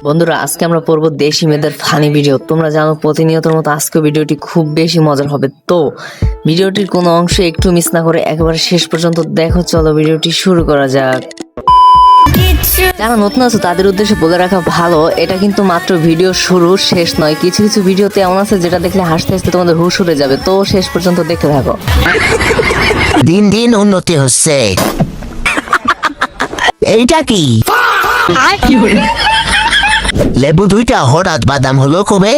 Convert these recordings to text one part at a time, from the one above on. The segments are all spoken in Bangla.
বন্ধুরা, আজকে আমরা পড়বো দেশি মেয়েদের ফানি ভিডিও। তোমরা জানো প্রতিনিয়তর মতো আজকে ভিডিওটি খুব বেশি মজার হবে, তো ভিডিওটির কোনো অংশ একটু মিস না করে একেবারে শেষ পর্যন্ত দেখো। চলো ভিডিওটি শুরু করা যাক। যারা নতুন আছো তাদের উদ্দেশ্যে বলে রাখা ভালো, এটা কিন্তু মাত্র ভিডিও শুরু, শেষ নয়। কিছু কিছু ভিডিওতে এমন আছে যেটা দেখলে হাসতে হাসতে তোমাদের হুশ উড়ে যাবে, তো শেষ পর্যন্ত দেখতে থাকো। দিন দিন উন্নতি হচ্ছে। এইটা কি? লেবু দুইটা হঠাৎ বাদাম হলো কবে?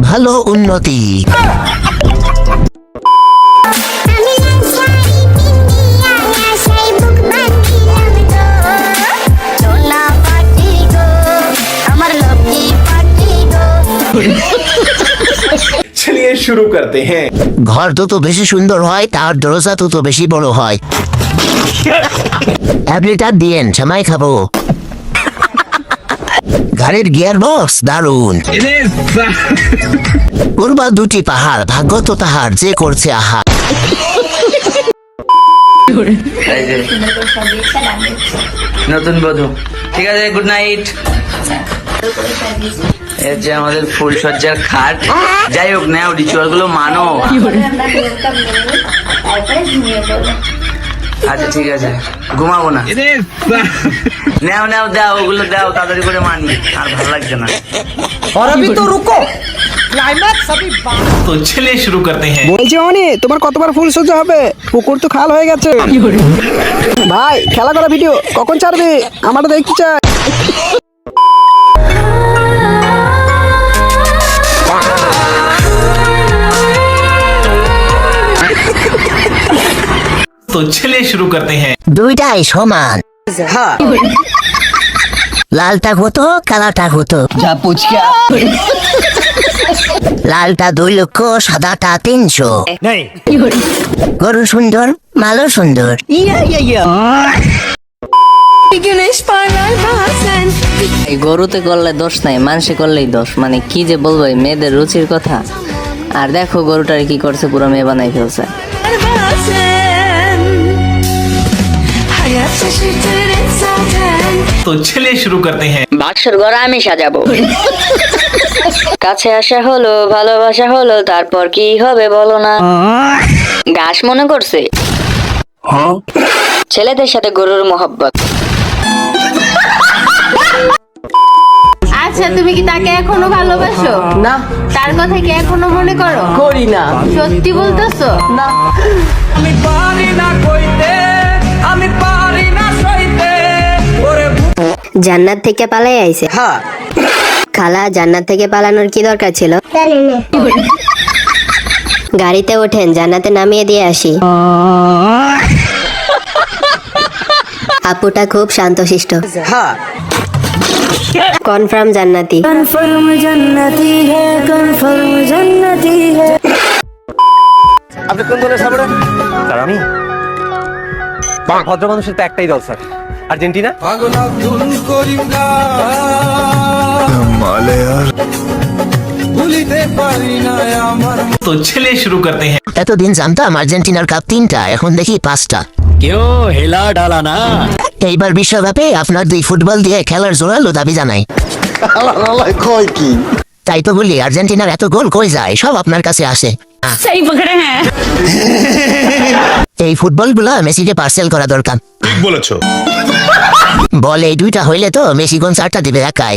ভালো উন্নতি। चलिए शुरू करते हैं। ঘর তত বেশি সুন্দর হয়, তার দরজা তত বেশি বড় হয়। 1 লিটার দিয়েন, সময় খাবো। গাড়ির গিয়ার বক্স দারুন। পূর্বা দুটি পাহাড়, ভাগ্য তো তাহার যে করছে আহার। নতুন বধূ, ঠিক আছে, গুড নাইট। এই যে আমাদের ফুলসজ্জার খাট। যাই হোক, নাও রিচুয়াল গুলো মানো। আচ্ছা ঠিক আছে, ঘুমাবো না। নাও নাও, দাও ওগুলো দাও, তাড়াতাড়ি করে মানি, আর ভালো লাগছে না। और अभी तो रुको, क्लाइमैक्स अभी तो चलिए शुरू करते हैं। বলছি অনি, তোমার কতবার ফুল সজ্জা হবে? পুকুর তো খাল হয়ে গেছে। ভাই, খেলা করা ভিডিও কখন ছাড়বে? আমারও দেখতে চাই। तो चलिए शुरू करते हैं। দুইটাই সমান। হ্যাঁ, লালটা কত, কালাটা কত? যা পুচকা। লালটা 2 লক্ষ, সাদাটা 300। नहीं গরু সুন্দর, মালও সুন্দর। এই গরুতে করলে দোষ নাই, মানুষে করলেই দোষ। মানে কি যে বলবো এই মেয়েদের রুচির কথা। আর দেখো গরুটারে কি করছে, পুরো মেয়ে বানাই ফেলছে। तो चलिए शुरू करते हैं। বাক্সর ঘর আমি সাজাবো। কাছে আসা হলো, ভালোবাসা হলো, তারপর কি হবে বলো না। ঘাস মনে করছে ছেলেদের সাথে গরুর মোহব্বত। আচ্ছা, তুমি কি তাকে এখনো ভালোবাসো? না, তার কথা কি এখনো মনে করো? করি না। সত্যি বলতেছো? না, আমি পারি না কইতে, আমি পারি না সইতে। ওরে জান্নাত থেকে পালাই আইছে। হ্যাঁ, খালা, জান্নাত থেকে পালানোর কি দরকার ছিল? গাড়িতে ওঠেন, জান্নাতে নামিয়ে দিয়ে আসি। আপুটা খুব শান্তশিষ্ট, হ্যাঁ। কনফার্ম জান্নাতি। আপনি কোন দলের সাপোর্টার? স্যার আমি ভদ্র মানুষের তো একটাই দল স্যার, আর্জেন্টিনা। तो चलिए शुरू करते हैं। এতদিন জানতাম আর্জেন্টিনার কাপ 3টা, এখন দেখি 5টা। কেউ হেলা ডালা না। এইবার বিশ্বকাপে আপনার 2 ফুটবল দিয়ে খেলার জোরালো দাবি জানাই। তাই তো বলি, আর্জেন্টিনার এত গোল কই যায়? সব আপনার কাছে আসে। এই ফুটবল গুলা মেসিকে পার্সেল করা দরকার। ঠিক বলেছো। বল এই 2টা হইলে তো মেসি কোন 4টা দিবে একাই।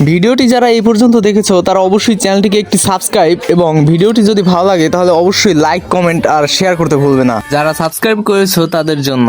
ভিডিওটি যারা এই পর্যন্ত দেখেছো তারা অবশ্যই চ্যানেলটিকে একটি সাবস্ক্রাইব, এবং ভিডিওটি যদি ভালো লাগে তাহলে অবশ্যই লাইক, কমেন্ট আর শেয়ার করতে ভুলবে না। যারা সাবস্ক্রাইব করেছো তাদের জন্য